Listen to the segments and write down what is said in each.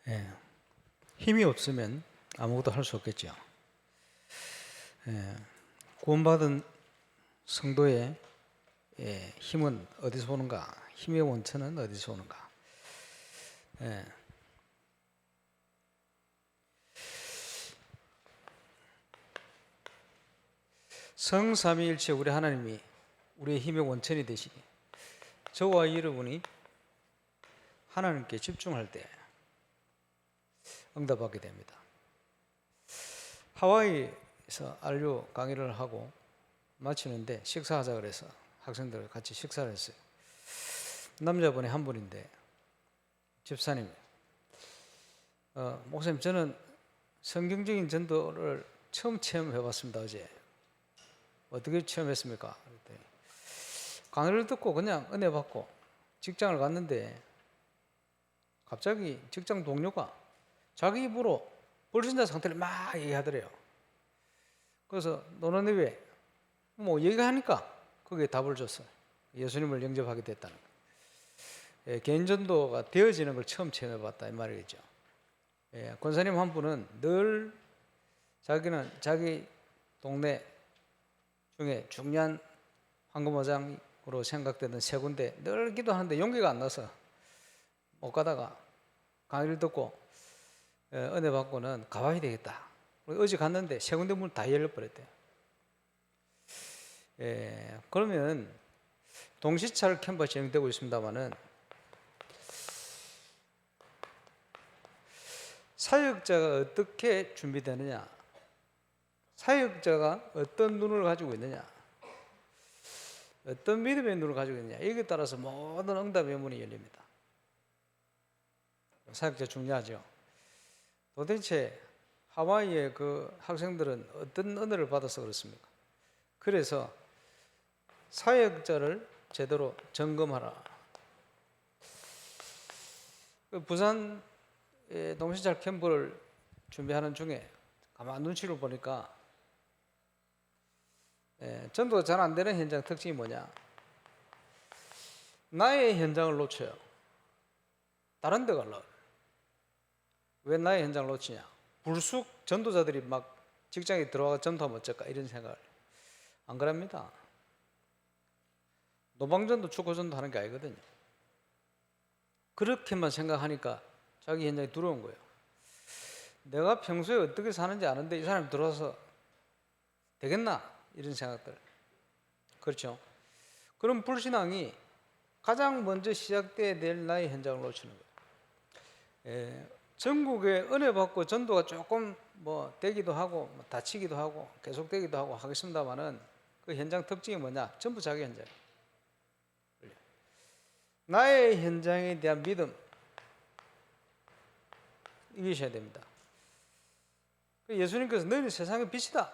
예, 힘이 없으면 아무것도 할 수 없겠죠. 구원받은 성도의 힘은 어디서 오는가? 힘의 원천은 어디서 오는가? 성삼위일체 우리 하나님이 우리의 힘의 원천이 되시니 저와 여러분이 하나님께 집중할 때 응답하게 됩니다. 하와이에서 안료 강의를 하고 마치는데 식사하자 그래서 학생들 같이 식사를 했어요. 남자분이 한 분인데 집사님, 목사님 저는 성경적인 전도를 처음 체험해봤습니다. 어제 어떻게 체험했습니까? 그랬더니 강의를 듣고 그냥 은혜 받고 직장을 갔는데 갑자기 직장 동료가 자기 입으로 불신자 상태를 막 얘기하더래요. 그래서 너는 왜? 뭐 얘기하니까 거기에 답을 줬어요. 예수님을 영접하게 됐다는 거예요. 개인전도가 되어지는 걸 처음 체험해봤다 이 말이겠죠. 권사님 한 분은 늘 자기는 자기 동네 중에 중요한 황금어장으로 생각되는 세 군데 늘 기도하는데 용기가 안 나서 못 가다가 강의를 듣고 은혜 받고는 가봐야 되겠다. 어제 갔는데 세 군데 문 다 열려버렸대요. 그러면 동시찰 캠프가 진행되고 있습니다만은 사역자가 어떻게 준비되느냐, 사역자가 어떤 눈을 가지고 있느냐, 어떤 믿음의 눈을 가지고 있느냐, 여기에 따라서 모든 응답의 문이 열립니다. 사역자 중요하죠. 도대체 하와이의 그 학생들은 어떤 은혜를 받아서 그렇습니까? 그래서 사역자를 제대로 점검하라. 부산 동시찰 캠프를 준비하는 중에 가만 눈치를 보니까 전도가 잘 안 되는 현장 특징이 뭐냐? 나의 현장을 놓쳐요. 다른 데 가려고. 왜 나의 현장을 놓치냐? 불쑥 전도자들이 막 직장에 들어와서 전도하면 어쩔까 이런 생각을 안 그럽니다. 노방전도 축구전도 하는 게 아니거든요. 그렇게만 생각하니까 자기 현장이 두려운 거예요. 내가 평소에 어떻게 사는지 아는데 이 사람이 들어와서 되겠나? 이런 생각들. 그렇죠? 그럼 불신앙이 가장 먼저 시작돼야 될 나의 현장을 놓치는 거예요. 전국에 은혜 받고 전도가 조금 뭐 되기도 하고 다치기도 하고 계속 되기도 하고 하겠습니다만은 그 현장 특징이 뭐냐? 전부 자기 현장이에요. 나의 현장에 대한 믿음 이기셔야 됩니다. 예수님께서 너희는 세상의 빛이다.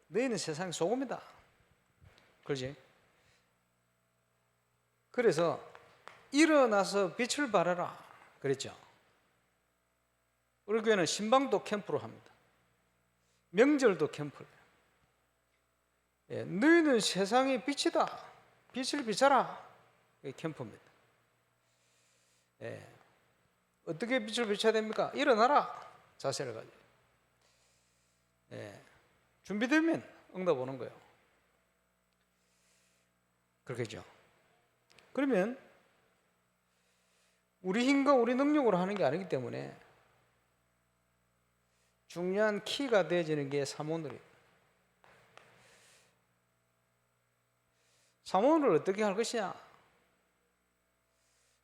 너희는 세상의 소금이다. 그렇지? 그래서 일어나서 빛을 발하라 그랬죠. 우리 교회는 신방도 캠프로 합니다. 명절도 캠프를. 너희는 세상의 빛이다. 빛을 비춰라. 이게 캠프입니다. 어떻게 빛을 비춰야 됩니까? 일어나라. 자세를 가지고. 준비되면 응답 오는 거예요. 그렇겠죠. 그러면 우리 힘과 우리 능력으로 하는 게 아니기 때문에 중요한 키가 되어지는 게 사모늘이에요. 사모늘을 어떻게 할 것이냐?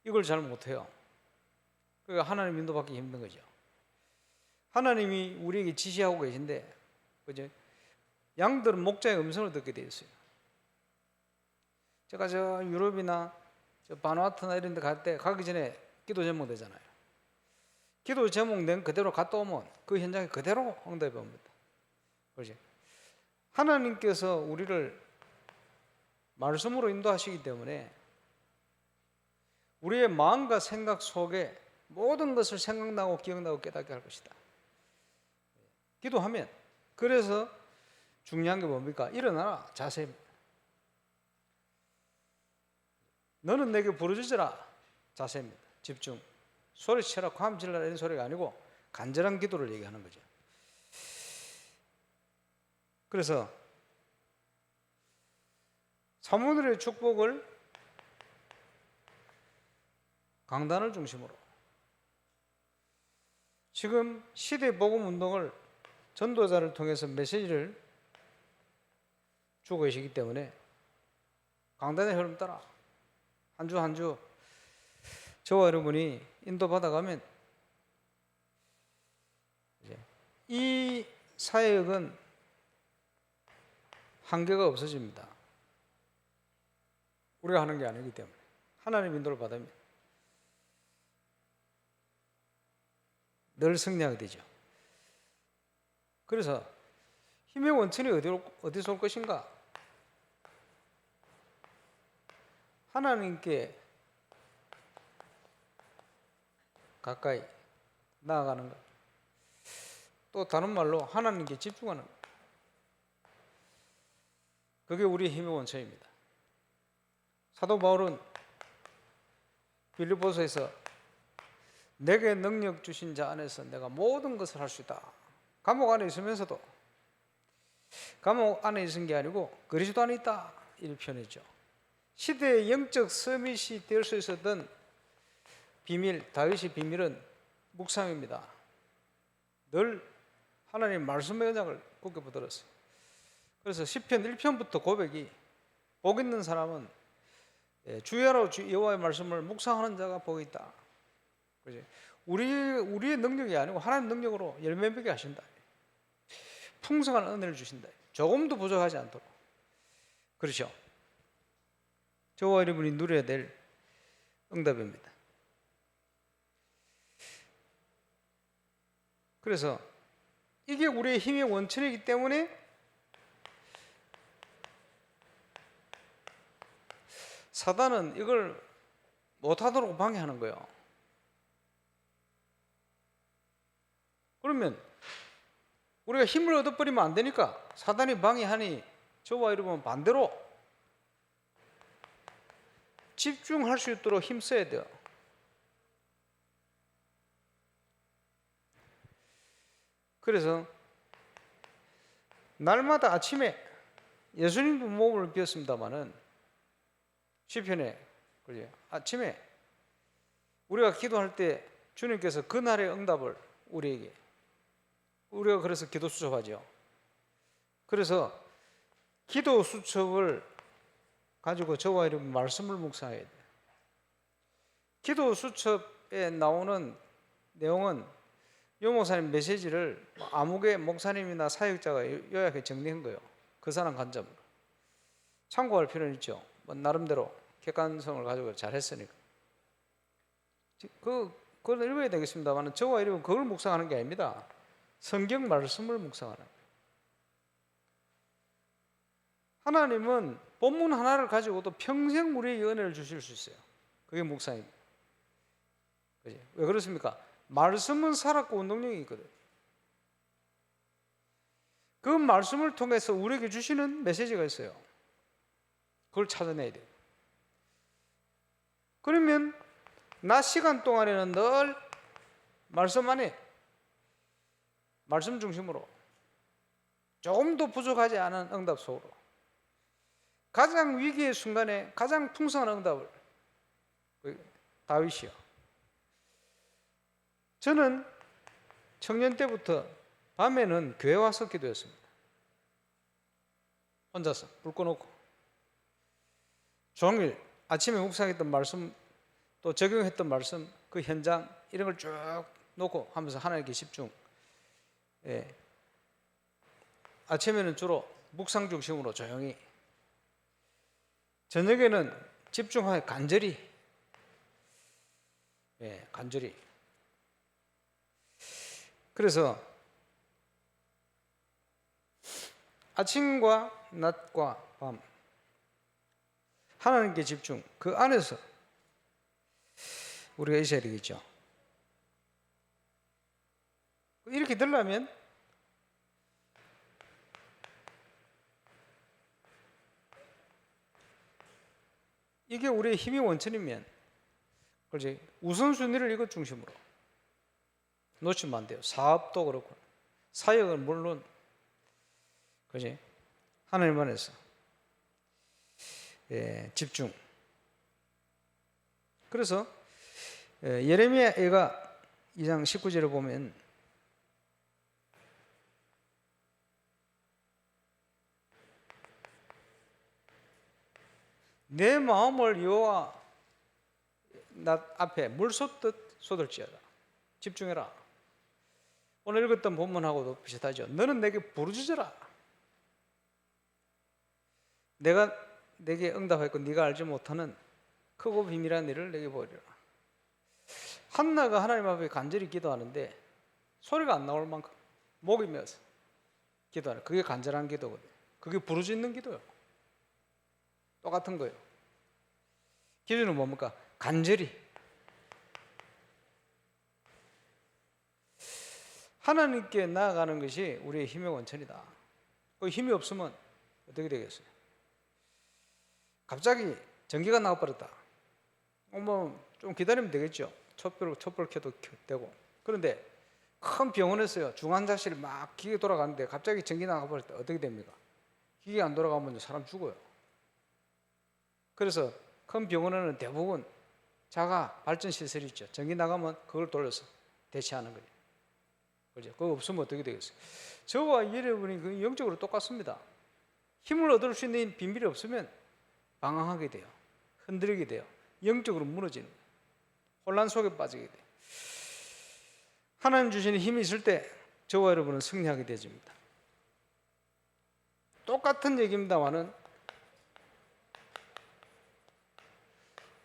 이걸 잘 못해요. 그러니까 하나님 인도받기 힘든 거죠. 하나님이 우리에게 지시하고 계신데, 그죠? 양들은 목자의 음성을 듣게 되어 있어요. 제가 저 유럽이나 저 바누아투나 이런 데 갈 때 가기 전에 기도 제목 되잖아요. 기도 제목 낸 그대로 갔다 오면 그 현장에 그대로 응답이 옵니다. 그렇지? 하나님께서 우리를 말씀으로 인도하시기 때문에 우리의 마음과 생각 속에 모든 것을 생각나고 기억나고 깨닫게 할 것이다. 기도하면. 그래서 중요한 게 뭡니까? 일어나라. 자세입니다. 너는 내게 부르짖으라. 자세입니다. 집중. 소리치라 ความ질러라 이런 소리가 아니고 간절한 기도를 얘기하는 거죠. 그래서 사모들의 축복을 강단을 중심으로 지금 시대 복음 운동을 전도자를 통해서 메시지를 주고 계시기 때문에 강단의 흐름 따라 한 주 한 주 저와 여러분이 인도받아가면 이 사역은 한계가 없어집니다. 우리가 하는 게 아니기 때문에 하나님 인도를 받으면 늘 승리하게 되죠. 그래서 힘의 원천이 어디서 올 것인가? 하나님께 가까이 나아가는 것. 또 다른 말로 하나님께 집중하는 것. 그게 우리의 힘의 원천입니다. 사도 바울은 빌립보서에서 내게 능력 주신 자 안에서 내가 모든 것을 할 수 있다. 감옥 안에 있으면서도 감옥 안에 있은 게 아니고 그리스도 안에 있다 이렇게 표현했죠. 시대의 영적 서밋이 될 수 있었던 비밀, 다윗의 비밀은 묵상입니다. 늘 하나님 말씀의 언약을 굳게 붙들었어요. 그래서 시편 1편부터 고백이 복 있는 사람은 주야로 여호와의 말씀을 묵상하는 자가 복이 있다. 그지? 우리의 능력이 아니고 하나님 능력으로 열매 맺게 하신다. 풍성한 은혜를 주신다. 조금도 부족하지 않도록. 그렇죠? 저와 여러분이 누려야 될 응답입니다. 그래서 이게 우리의 힘의 원천이기 때문에 사단은 이걸 못하도록 방해하는 거예요. 그러면 우리가 힘을 얻어버리면 안 되니까 사단이 방해하니 저와 여러분 반대로 집중할 수 있도록 힘써야 돼요. 그래서 날마다 아침에 예수님도 몸을 비웠습니다마는 시편에 아침에 우리가 기도할 때 주님께서 그날의 응답을 우리가 그래서 기도 수첩하죠. 그래서 기도 수첩을 가지고 저와 여러분 말씀을 묵상해야 돼요. 기도 수첩에 나오는 내용은 요 목사님 메시지를 아무개 목사님이나 사역자가 요약해 정리한 거예요. 그 사람 관점으로 참고할 필요는 있죠. 뭐 나름대로 객관성을 가지고 잘했으니까 그걸 읽어야 되겠습니다만 저와 여러분 그걸 묵상하는 게 아닙니다. 성경 말씀을 묵상하는 거예요. 하나님은 본문 하나를 가지고도 평생 우리에게 은혜를 주실 수 있어요. 그게 묵상입니다. 그치? 왜 그렇습니까? 말씀은 살았고 운동력이 있거든. 그 말씀을 통해서 우리에게 주시는 메시지가 있어요. 그걸 찾아내야 돼요. 그러면 낮 시간 동안에는 늘 말씀 안에 말씀 중심으로 조금도 부족하지 않은 응답 속으로 가장 위기의 순간에 가장 풍성한 응답을 다윗이요. 저는 청년 때부터 밤에는 교회 와서 기도했습니다. 혼자서 불 꺼놓고 종일 아침에 묵상했던 말씀 또 적용했던 말씀 그 현장 이런 걸 쭉 놓고 하면서 하나님께 집중. 아침에는 주로 묵상 중심으로 조용히, 저녁에는 집중하여 간절히, 간절히. 그래서 아침과 낮과 밤 하나님께 집중, 그 안에서 우리가 있어야 되겠죠. 이렇게 되려면 이게 우리의 힘의 원천이면 그렇지? 우선순위를 이것 중심으로 놓치면 안 돼요. 사업도 그렇고 사역은 물론, 그렇지? 하나님 안에서 집중. 그래서 예레미야가 2장 19절을 보면 내 마음을 여호와 나 앞에 물 쏟듯 쏟을지어다. 집중해라. 오늘 읽었던 본문하고도 비슷하죠. 너는 내게 부르짖어라. 내가 내게 응답하였고 네가 알지 못하는 크고 비밀한 일을 내게 보이리라. 한나가 하나님 앞에 간절히 기도하는데 소리가 안 나올 만큼 목이 메어서 기도하는, 그게 간절한 기도거든요. 그게 부르짖는 기도예요. 똑같은 거예요. 기준은 뭡니까? 간절히. 하나님께 나아가는 것이 우리의 힘의 원천이다. 그 힘이 없으면 어떻게 되겠어요? 갑자기 전기가 나가버렸다. 좀 기다리면 되겠죠. 촛불 켜도 되고. 그런데 큰 병원에서요, 중환자실 막 기계 돌아가는데 갑자기 전기 나가버렸다. 어떻게 됩니까? 기계 안 돌아가면 사람 죽어요. 그래서 큰 병원에는 대부분 자가 발전 시설이 있죠. 전기 나가면 그걸 돌려서 대체하는 거예요. 그죠? 그거 없으면 어떻게 되겠어요? 저와 여러분이 영적으로 똑같습니다. 힘을 얻을 수 있는 비밀이 없으면 방황하게 돼요. 흔들리게 돼요. 영적으로 무너지는 거예요. 혼란 속에 빠지게 돼요. 하나님 주시는 힘이 있을 때 저와 여러분은 승리하게 되집니다. 똑같은 얘기입니다만은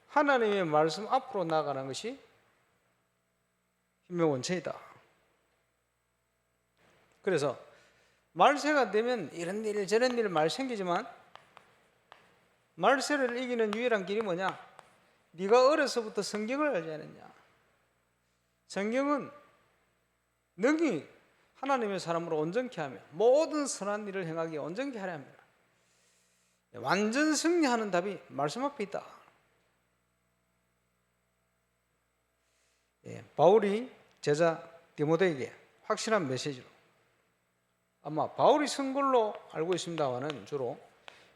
하나님의 말씀 앞으로 나아가는 것이 힘의 원천이다. 그래서 말세가 되면 이런 일 저런 일 말 생기지만 말세를 이기는 유일한 길이 뭐냐? 네가 어려서부터 성경을 알지 않았냐? 성경은 능히 하나님의 사람으로 온전케 하며 모든 선한 일을 행하기에 온전케 하려 합니다. 완전 승리하는 답이 말씀 앞에 있다. 바울이 제자 디모데에게 확실한 메시지로, 아마 바울이 쓴 걸로 알고 있습니다만은 주로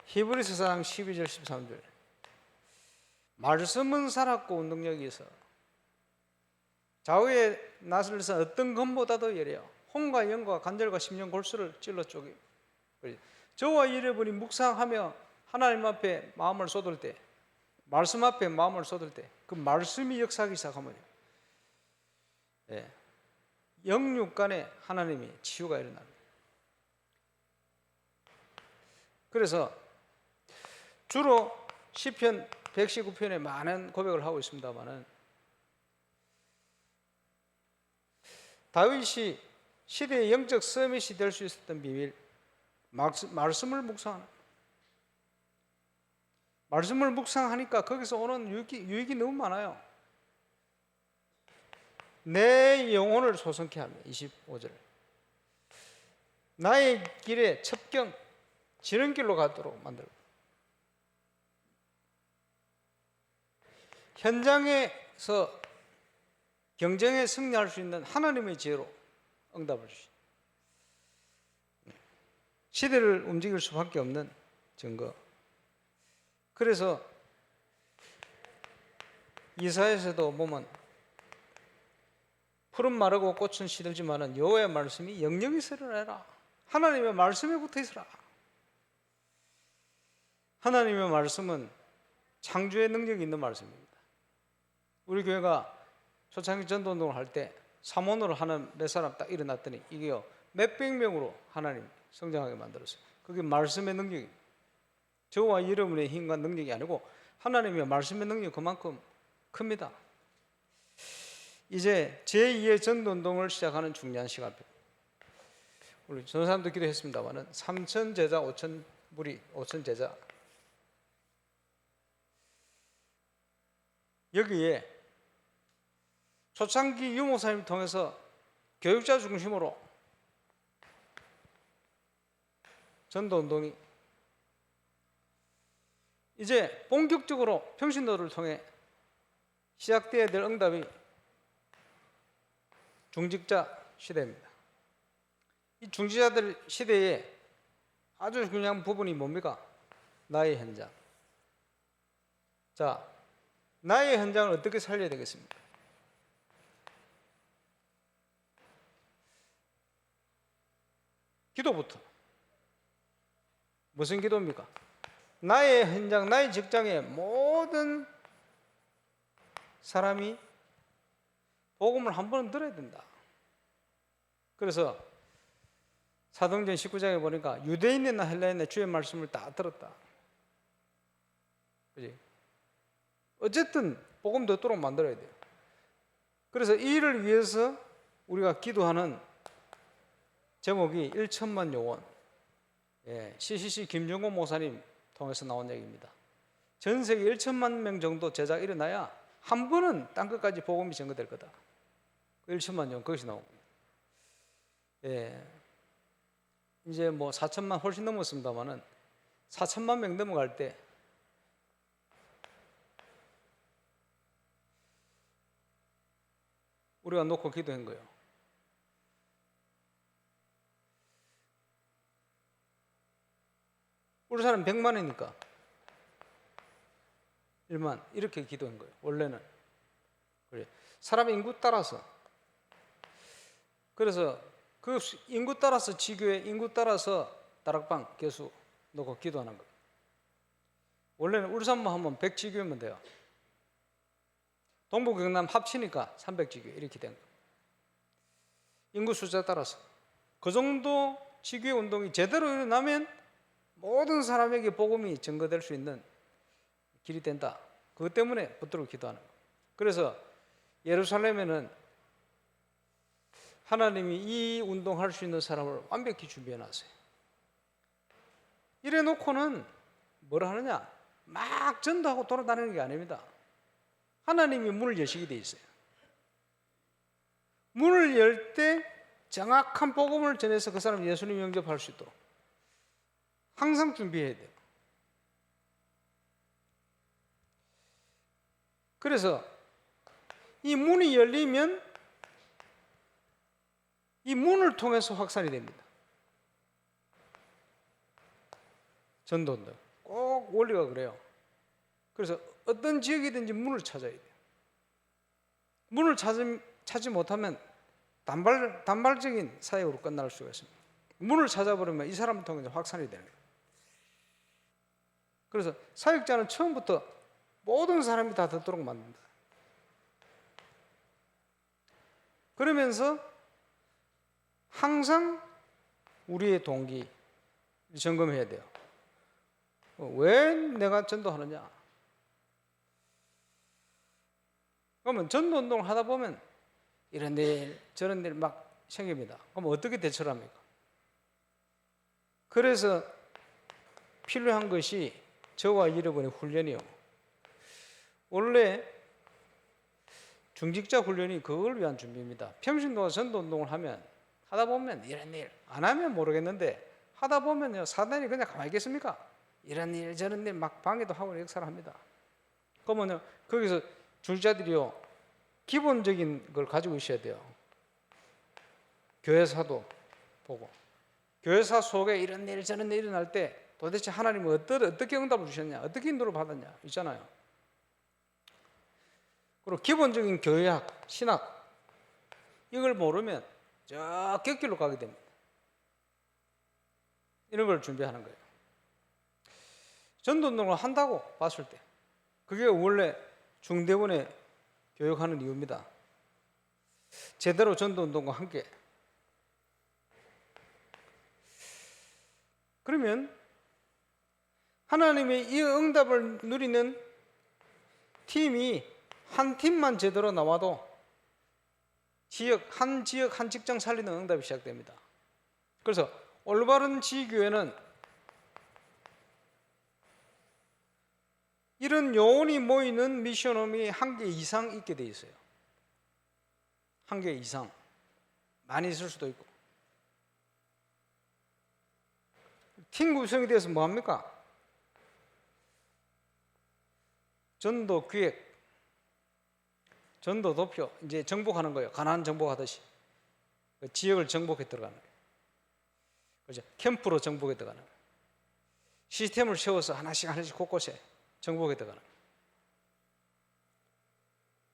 히브리서 4장 12절 13절, 말씀은 살았고 능력이 있어 좌우의 낫을 선 어떤 검보다도 예리하여 혼과 영과 관절과 심령 골수를 찔러 쪼개. 저와 여러분이 묵상하며 하나님 앞에 마음을 쏟을 때, 말씀 앞에 마음을 쏟을 때 그 말씀이 역사하기 시작하면요, 영육 간에 하나님이 치유가 일어납니다. 그래서 주로 시편 119편에 많은 고백을 하고 있습니다만은 다윗이 시대의 영적 서밋이 될 수 있었던 비밀, 말씀을 묵상하는, 말씀을 묵상하니까 거기서 오는 유익이 너무 많아요. 내 영혼을 소성케 하며 25절, 나의 길에 첩경 지름길로 가도록 만들고, 현장에서 경쟁에 승리할 수 있는 하나님의 지혜로 응답을 주시. 시대를 움직일 수밖에 없는 증거. 그래서 이사야에서도 보면 풀은 마르고 꽃은 시들지만은 여호와의 말씀이 영영이 서려라. 하나님의 말씀에 붙어 있으라. 하나님의 말씀은 창조의 능력이 있는 말씀입니다. 우리 교회가 초창기 전도운동을 할 때 사모노를 하는 몇 사람 딱 일어났더니 이게요 몇백 명으로 하나님 성장하게 만들었어요. 그게 말씀의 능력입니다. 저와 여러분의 힘과 능력이 아니고 하나님의 말씀의 능력이 그만큼 큽니다. 이제 제2의 전도운동을 시작하는 중요한 시간입니다. 우리 전사님도 기도했습니다만은 3천 제자 5천 무리 5천 제자, 여기에 초창기 유목사님을 통해서 교육자 중심으로 전도운동이 이제 본격적으로 평신도를 통해 시작되어야 될 응답이 중직자 시대입니다. 이 중직자들 시대에 아주 중요한 부분이 뭡니까? 나의 현장. 자, 나의 현장을 어떻게 살려야 되겠습니까? 기도부터. 무슨 기도입니까? 나의 현장, 나의 직장의 모든 사람이 복음을 한 번은 들어야 된다. 그래서 사도행전 19장에 보니까 유대인이나 헬라인의 주의 말씀을 다 들었다. 그지? 어쨌든 복음 듣도록 만들어야 돼요. 그래서 이 일을 위해서 우리가 기도하는 제목이 1천만 요원. CCC 김중곤 목사님 통해서 나온 얘기입니다. 전 세계 1천만 명 정도 제자가 일어나야 한 번은 땅끝까지 복음이 전거될 거다. 1천만 명 거기서 나옵니다. 이제 뭐 4천만 훨씬 넘었습니다만은 4천만 명 넘어갈 때 우리가 놓고 기도한 거예요. 우리 사람 100만이니까 1만 이렇게 기도한 거예요. 원래는 그래. 사람 인구 따라서. 그래서 그 인구 따라서 지교회, 인구 따라서 다락방 개수 놓고 기도하는 거예요. 원래는 울산만 하면 100지교회면 돼요. 동부 경남 합치니까 300지교회 이렇게 된 거예요. 인구 숫자 따라서. 그 정도 지교회 운동이 제대로 일어나면 모든 사람에게 복음이 증거될 수 있는 길이 된다. 그것 때문에 붙들고 기도하는 거예요. 그래서 예루살렘에는 하나님이 이 운동할 수 있는 사람을 완벽히 준비해 놨어요. 이래 놓고는 뭘 하느냐? 막 전도하고 돌아다니는 게 아닙니다. 하나님이 문을 여시게 돼 있어요. 문을 열 때 정확한 복음을 전해서 그 사람 예수님 영접할 수 있도록 항상 준비해야 돼요. 그래서 이 문이 열리면 이 문을 통해서 확산이 됩니다. 전도인데 꼭 원리가 그래요. 그래서 어떤 지역이든지 문을 찾아야 돼요. 문을 찾지 못하면 단발적인 사역으로 끝날 수가 있습니다. 문을 찾아버리면 이 사람을 통해서 확산이 되는 거예요. 그래서 사역자는 처음부터 모든 사람이 다 듣도록 만든다. 그러면서 항상 우리의 동기 점검해야 돼요. 왜 내가 전도하느냐? 그러면 전도 운동을 하다 보면 이런 일 저런 일 막 생깁니다. 그럼 어떻게 대처를 합니까? 그래서 필요한 것이 저와 여러분의 훈련이요. 원래 중직자 훈련이 그걸 위한 준비입니다. 평신 동안 전도 운동을 하다 보면 이런 일 안 하면 모르겠는데 하다 보면요 사단이 그냥 가만히 있겠습니까? 이런 일 저런 일 막 방해도 하고 역사를 합니다. 그러면요 거기서 중직자들이요 기본적인 걸 가지고 있어야 돼요. 교회사도 보고 교회사 속에 이런 일 저런 일 일어날 때 도대체 하나님은 어떻게 응답을 주셨냐, 어떻게 인도를 받았냐 있잖아요. 그리고 기본적인 교회학, 신학 이걸 모르면 저 곁길로 가게 됩니다. 이런 걸 준비하는 거예요. 전도운동을 한다고 봤을 때 그게 원래 중대본에 교육하는 이유입니다. 제대로 전도운동과 함께. 그러면 하나님의 이 응답을 누리는 팀이 한 팀만 제대로 나와도 한 지역, 한 직장 살리는 응답이 시작됩니다. 그래서 올바른 지교회는 이런 요원이 모이는 미션홈이 한 개 이상 있게 돼 있어요. 한 개 이상. 많이 있을 수도 있고. 팀 구성이 돼서 뭐합니까? 전도 기획, 전도 도표 이제 정복하는 거예요. 가나안 정복하듯이 그 지역을 정복해 들어가는 거예요. 그죠? 캠프로 정복해 들어가는 거예요. 시스템을 세워서 하나씩 하나씩 곳곳에 정복해 들어가는 거예요.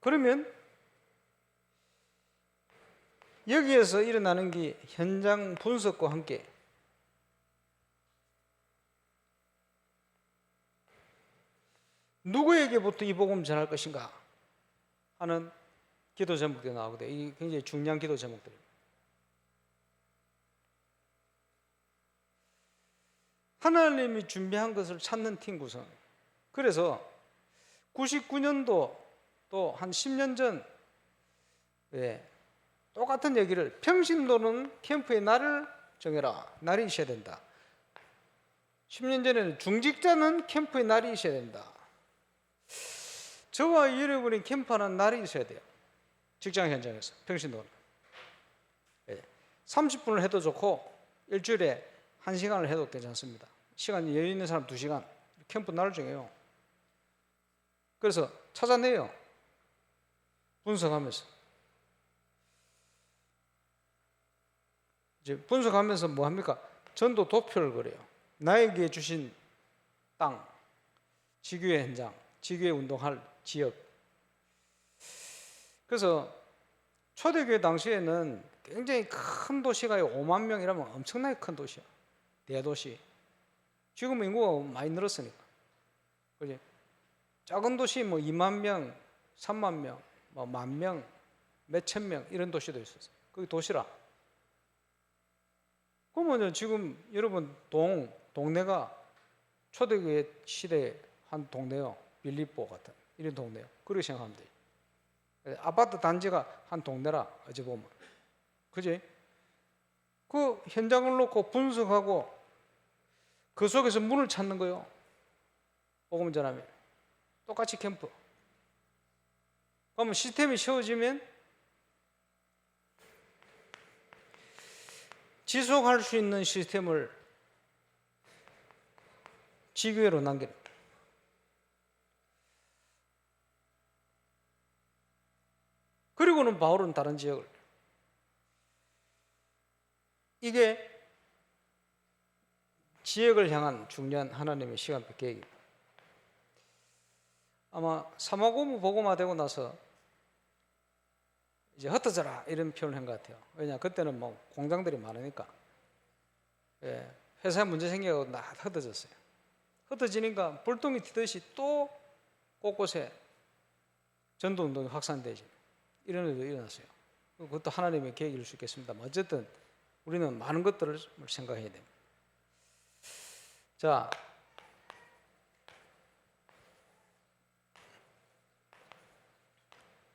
그러면 여기에서 일어나는 게 현장 분석과 함께 누구에게부터 이 복음을 전할 것인가 하는 기도 제목들이 나오거든요. 이게 굉장히 중요한 기도 제목들입니다. 하나님이 준비한 것을 찾는 팀 구성. 그래서 99년도 또 한 10년 전 똑같은 얘기를 평신도는 캠프의 날을 정해라. 날이 있어야 된다. 10년 전에는 중직자는 캠프의 날이 있어야 된다. 저와 여러분이 캠프하는 날이 있어야 돼요. 직장 현장에서 평신도는 30분을 해도 좋고 일주일에 1시간을 해도 괜찮습니다. 시간이 여유 있는 사람 2시간 캠프 날을 정해요. 그래서 찾아내요. 분석하면서 이제 분석하면서 뭐 합니까? 전도 도표를 그려요. 나에게 주신 땅, 지교회 현장, 지교회 운동할 지역. 그래서 초대교회 당시에는 굉장히 큰 도시가 5만 명이라면 엄청나게 큰 도시야. 대도시. 지금 인구가 많이 늘었으니까. 그지? 작은 도시 뭐 2만 명, 3만 명, 뭐 10,000명, 몇천 명 이런 도시도 있었어요. 그게 도시라. 그러면 지금 여러분 동네가 초대교회 시대의 한 동네요. 빌립보 같은 이런 동네요. 그렇게 생각하면 돼요. 아파트 단지가 한 동네라 어찌 보면. 그지? 그 현장을 놓고 분석하고 그 속에서 문을 찾는 거예요. 복음 전하면 똑같이 캠프. 그러면 시스템이 세워지면 지속할 수 있는 시스템을 지교회로 남기는. 그리고는 바울은 다른 지역을. 이게 지역을 향한 중요한 하나님의 시간표 계획입니다. 아마 사마고무 복음화되고 나서 이제 흩어져라 이런 표현을 한 것 같아요. 왜냐 그때는 뭐 공장들이 많으니까 회사에 문제 생겨서 다 흩어졌어요. 흩어지니까 불똥이 튀듯이 또 곳곳에 전도운동이 확산되지. 이런 일도 일어났어요. 그것도 하나님의 계획일 수 있겠습니다만 어쨌든 우리는 많은 것들을 생각해야 됩니다. 자,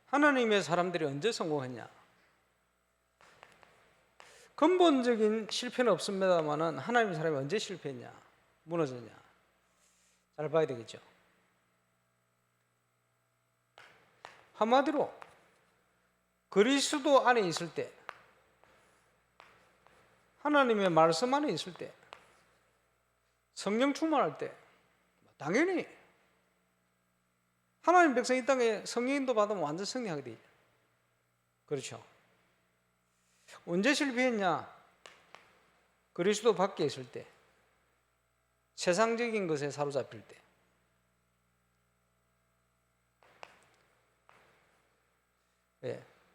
하나님의 사람들이 언제 성공했냐? 근본적인 실패는 없습니다만 하나님의 사람이 언제 실패했냐? 무너졌냐? 잘 봐야 되겠죠. 한마디로 그리스도 안에 있을 때, 하나님의 말씀 안에 있을 때, 성령 충만할 때 당연히 하나님 백성이 이 땅에 성령인도 받으면 완전 승리하게 되죠. 그렇죠. 언제 실패했냐? 그리스도 밖에 있을 때, 세상적인 것에 사로잡힐 때.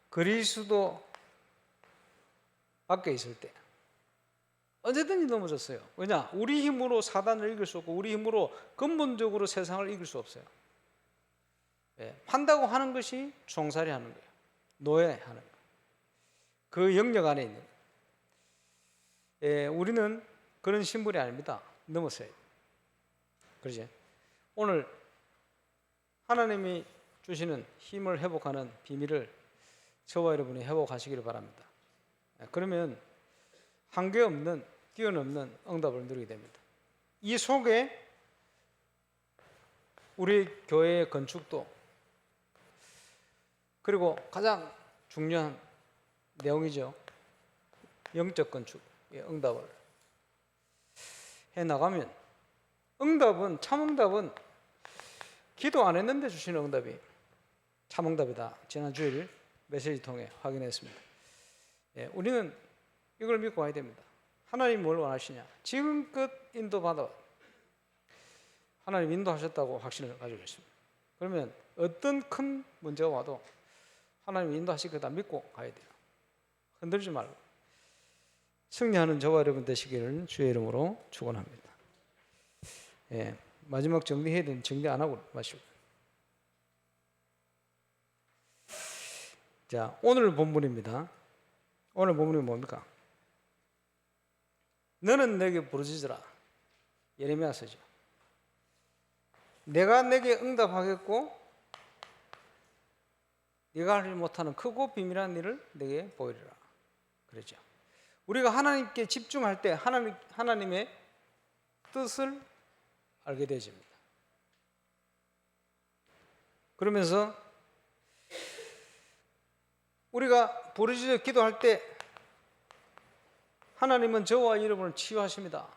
그리스도 밖에 있을 때 언제든지 넘어졌어요. 왜냐? 우리 힘으로 사단을 이길 수 없고 우리 힘으로 근본적으로 세상을 이길 수 없어요. 한다고 하는 것이 종살이 하는 거예요. 노예하는 거예요. 그 영역 안에 있는 거예요. 우리는 그런 신분이 아닙니다. 넘었어요. 그러지? 오늘 하나님이 주시는 힘을 회복하는 비밀을 저와 여러분이 회복하시기를 바랍니다. 그러면 한계 없는, 뛰어넘는 응답을 누리게 됩니다. 이 속에 우리 교회의 건축도 그리고 가장 중요한 내용이죠. 영적 건축의 응답을 해나가면 참 응답은 기도 안 했는데 주시는 응답이에요. 참응답이다. 지난 주일 메시지 통해 확인했습니다. 예, 우리는 이걸 믿고 가야 됩니다. 하나님 뭘 원하시냐? 지금껏 인도받아 하나님 인도하셨다고 확신을 가지고 있습니다. 그러면 어떤 큰 문제가 와도 하나님 인도하실 거다 믿고 가야 돼요. 흔들지 말고. 승리하는 저와 여러분 되시기를 주의 이름으로 축원합니다. 예, 마지막 정리해야 되는 정리 안 하고 마시고. 자, 오늘 본문입니다. 오늘 본문이 뭡니까? 너는 내게 부르짖으라. 예레미야서죠. 내가 내게 응답하겠고 네가 하지 못하는 크고 비밀한 일을 내게 보이리라. 그러죠. 우리가 하나님께 집중할 때 하나님의 뜻을 알게 되집니다. 그러면서 우리가 부르짖어 기도할 때 하나님은 저와 이름을 치유하십니다.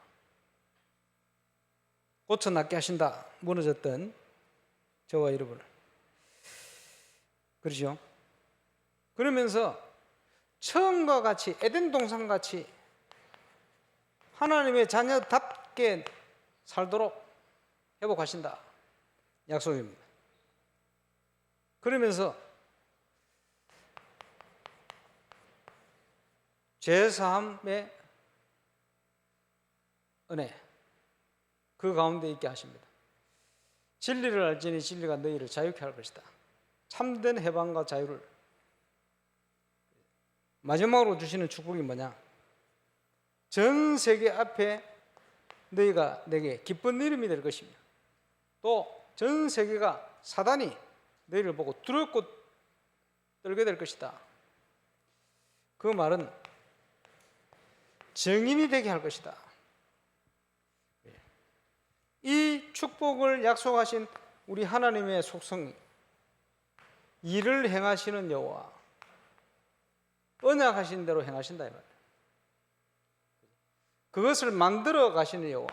고쳐 낫게 하신다. 무너졌던 저와 이름을. 그렇죠? 그러면서 처음과 같이 에덴 동산 같이 하나님의 자녀답게 살도록 회복하신다. 약속입니다. 그러면서 죄사함의 은혜 그 가운데 있게 하십니다. 진리를 알지니 진리가 너희를 자유케 할 것이다. 참된 해방과 자유를. 마지막으로 주시는 축복이 뭐냐? 전 세계 앞에 너희가 내게 기쁜 이름이 될 것이며 또 전 세계가 사단이 너희를 보고 두렵고 떨게 될 것이다. 그 말은 증인이 되게 할 것이다. 이 축복을 약속하신 우리 하나님의 속성이 일을 행하시는 여호와, 언약하신 대로 행하신다 이 말이에요. 그것을 만들어 가시는 여호와,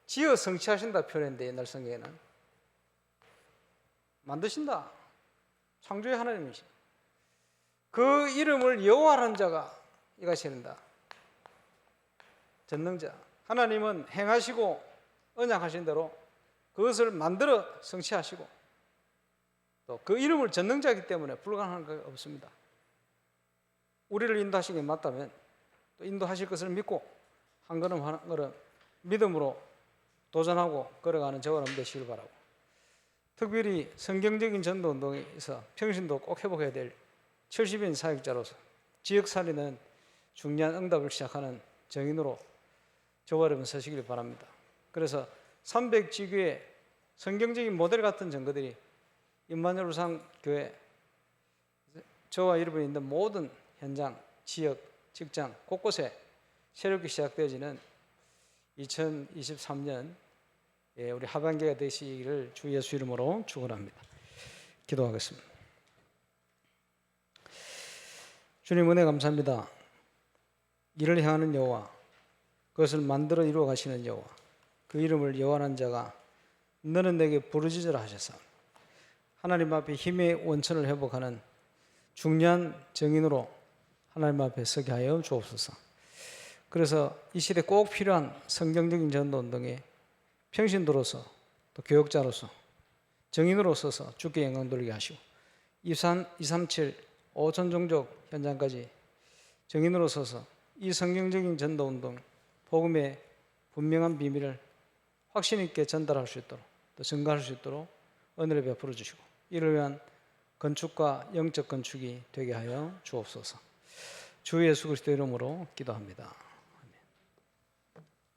지어 성취하신다 표현인데 옛날 성경에는 만드신다. 창조의 하나님이시. 그 이름을 여호와라는 자가 이가시는다. 전능자. 하나님은 행하시고 언약하신 대로 그것을 만들어 성취하시고 또 그 이름을 전능자이기 때문에 불가능한 것 없습니다. 우리를 인도하시기 맞다면 또 인도하실 것을 믿고 한 걸음 한 걸음 믿음으로 도전하고 걸어가는 저와 여러분 되시길 바라고, 특별히 성경적인 전도 운동에서 평신도 꼭 회복해야 될 70인 사역자로서 지역살리는 중요한 응답을 시작하는 정인으로 저와 여러분 서시길 바랍니다. 그래서 300지교의 성경적인 모델 같은 증거들이 임마누엘 우상교회 저와 여러분이 있는 모든 현장, 지역, 직장 곳곳에 새롭게 시작되어지는 2023년 우리 하반기가 되시기를 주 예수 이름으로 축원합니다. 기도하겠습니다. 주님 은혜 감사합니다. 일을 행하는 여호와, 그것을 만들어 이루어 가시는 여호와, 그 이름을 여호와라는 자가 너는 내게 부르짖으라 하셨사. 하나님 앞에 힘의 원천을 회복하는 중요한 정인으로 하나님 앞에 서게 하여 주옵소서. 그래서 이 시대 꼭 필요한 성경적인 전도 운동에 평신도로서 또 교역자로서 정인으로 서서 주께 영광 돌리게 하시고 237 5천 종족 현장까지 정인으로 서서 이 성경적인 전도 운동 복음의 분명한 비밀을 확신 있게 전달할 수 있도록 또 증가할 수 있도록 은혜를 베풀어 주시고 이를 위한 건축과 영적 건축이 되게 하여 주옵소서. 주 예수 그리스도 이름으로 기도합니다.